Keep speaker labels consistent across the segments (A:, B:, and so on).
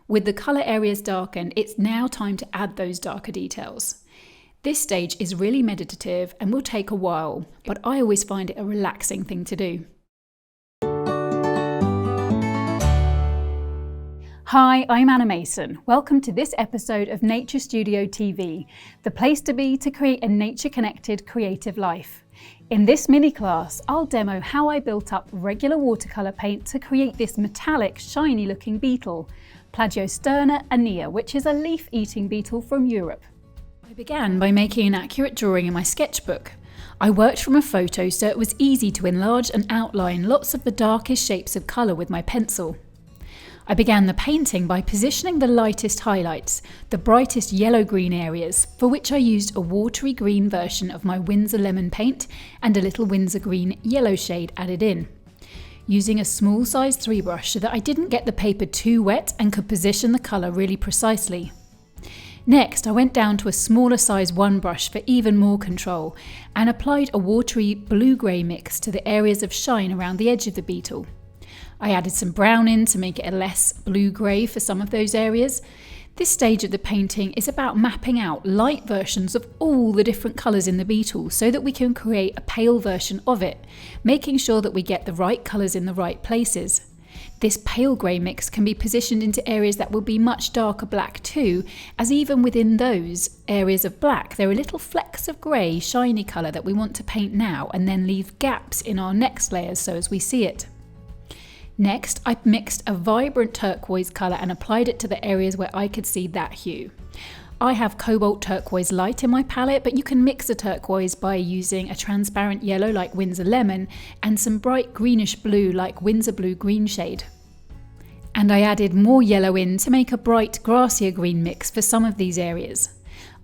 A: With the colour areas darkened, it's now time to add those darker details. This stage is really meditative and will take a while, but I always find it a relaxing thing to do. Hi, I'm Anna Mason. Welcome to this episode of Nature Studio TV, the place to be to create a nature-connected creative life. In this mini class, I'll demo how I built up regular watercolour paint to create this metallic, shiny looking beetle, Plagiosterna anea, which is a leaf-eating beetle from Europe. I began by making an accurate drawing in my sketchbook. I worked from a photo so it was easy to enlarge and outline lots of the darkest shapes of colour with my pencil. I began the painting by positioning the lightest highlights, the brightest yellow-green areas, for which I used a watery green version of my Winsor lemon paint and a little Winsor green yellow shade added in. Using a small size 3 brush so that I didn't get the paper too wet and could position the colour really precisely. Next, I went down to a smaller size 1 brush for even more control and applied a watery blue-grey mix to the areas of shine around the edge of the beetle. I added some brown in to make it a less blue-grey for some of those areas. This stage of the painting is about mapping out light versions of all the different colours in the beetle so that we can create a pale version of it, making sure that we get the right colours in the right places. This pale grey mix can be positioned into areas that will be much darker black too, as even within those areas of black there are little flecks of grey, shiny colour that we want to paint now and then leave gaps in our next layers so as we see it. Next, I mixed a vibrant turquoise colour and applied it to the areas where I could see that hue. I have cobalt turquoise light in my palette, but you can mix a turquoise by using a transparent yellow like Winsor lemon and some bright greenish blue like Winsor blue green shade. And I added more yellow in to make a bright grassier green mix for some of these areas.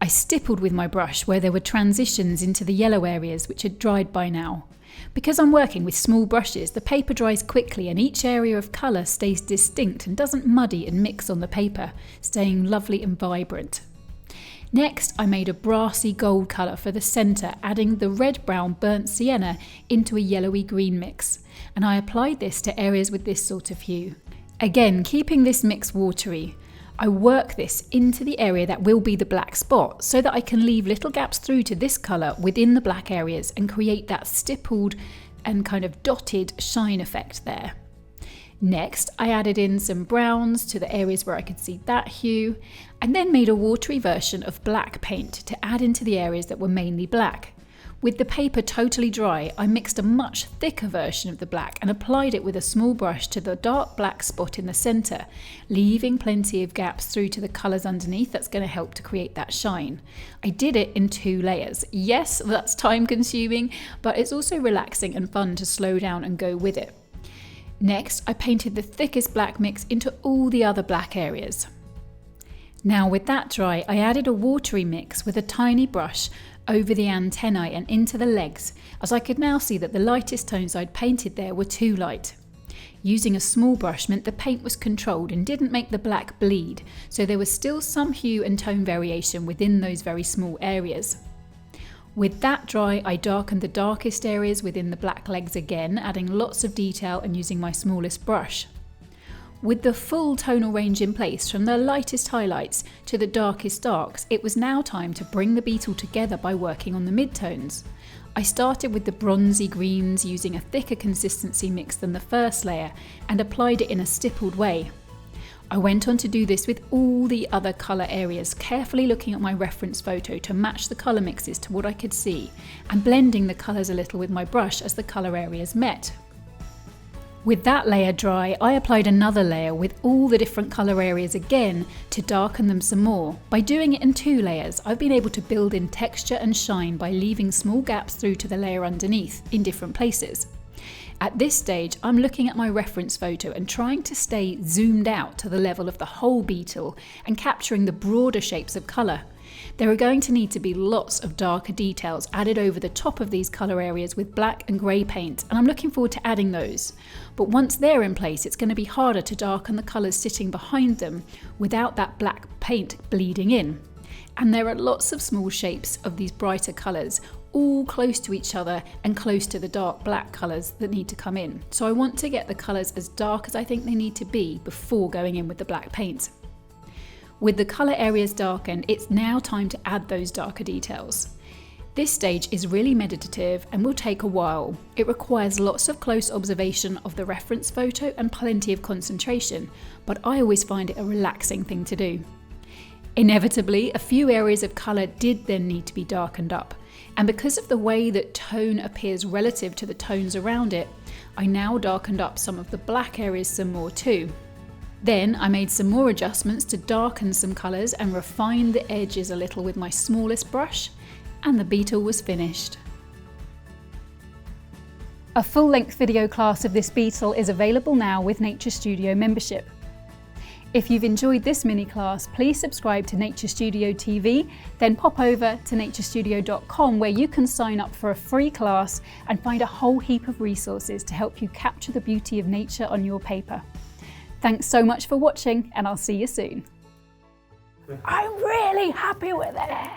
A: I stippled with my brush where there were transitions into the yellow areas which had dried by now. Because I'm working with small brushes, the paper dries quickly and each area of colour stays distinct and doesn't muddy and mix on the paper, staying lovely and vibrant. Next, I made a brassy gold colour for the centre, adding the red-brown burnt sienna into a yellowy green mix, and I applied this to areas with this sort of hue. Again, keeping this mix watery, I work this into the area that will be the black spot so that I can leave little gaps through to this colour within the black areas and create that stippled and kind of dotted shine effect there. Next, I added in some browns to the areas where I could see that hue and then made a watery version of black paint to add into the areas that were mainly black. With the paper totally dry, I mixed a much thicker version of the black and applied it with a small brush to the dark black spot in the centre, leaving plenty of gaps through to the colours underneath that's going to help to create that shine. I did it in 2 layers. Yes, that's time consuming, but it's also relaxing and fun to slow down and go with it. Next, I painted the thickest black mix into all the other black areas. Now with that dry, I added a watery mix with a tiny brush over the antennae and into the legs, as I could now see that the lightest tones I'd painted there were too light. Using a small brush meant the paint was controlled and didn't make the black bleed, so there was still some hue and tone variation within those very small areas. With that dry, I darkened the darkest areas within the black legs again, adding lots of detail and using my smallest brush. With the full tonal range in place, from the lightest highlights to the darkest darks, it was now time to bring the beetle together by working on the midtones. I started with the bronzy greens using a thicker consistency mix than the first layer and applied it in a stippled way. I went on to do this with all the other colour areas, carefully looking at my reference photo to match the colour mixes to what I could see and blending the colours a little with my brush as the colour areas met. With that layer dry, I applied another layer with all the different colour areas again to darken them some more. By doing it in 2 layers, I've been able to build in texture and shine by leaving small gaps through to the layer underneath in different places. At this stage, I'm looking at my reference photo and trying to stay zoomed out to the level of the whole beetle and capturing the broader shapes of colour. There are going to need to be lots of darker details added over the top of these colour areas with black and grey paint, and I'm looking forward to adding those. But once they're in place, it's going to be harder to darken the colours sitting behind them without that black paint bleeding in. And there are lots of small shapes of these brighter colours, all close to each other and close to the dark black colours that need to come in. So I want to get the colours as dark as I think they need to be before going in with the black paint. With the colour areas darkened, it's now time to add those darker details. This stage is really meditative and will take a while. It requires lots of close observation of the reference photo and plenty of concentration, but I always find it a relaxing thing to do. Inevitably, a few areas of colour did then need to be darkened up, and because of the way that tone appears relative to the tones around it, I now darkened up some of the black areas some more too. Then I made some more adjustments to darken some colours and refine the edges a little with my smallest brush, and the Beetle was finished. A full-length video class of this Beetle is available now with Nature Studio membership. If you've enjoyed this mini class, please subscribe to Nature Studio TV, then pop over to naturestudio.com where you can sign up for a free class and find a whole heap of resources to help you capture the beauty of nature on your paper. Thanks so much for watching, and I'll see you soon. I'm really happy with it.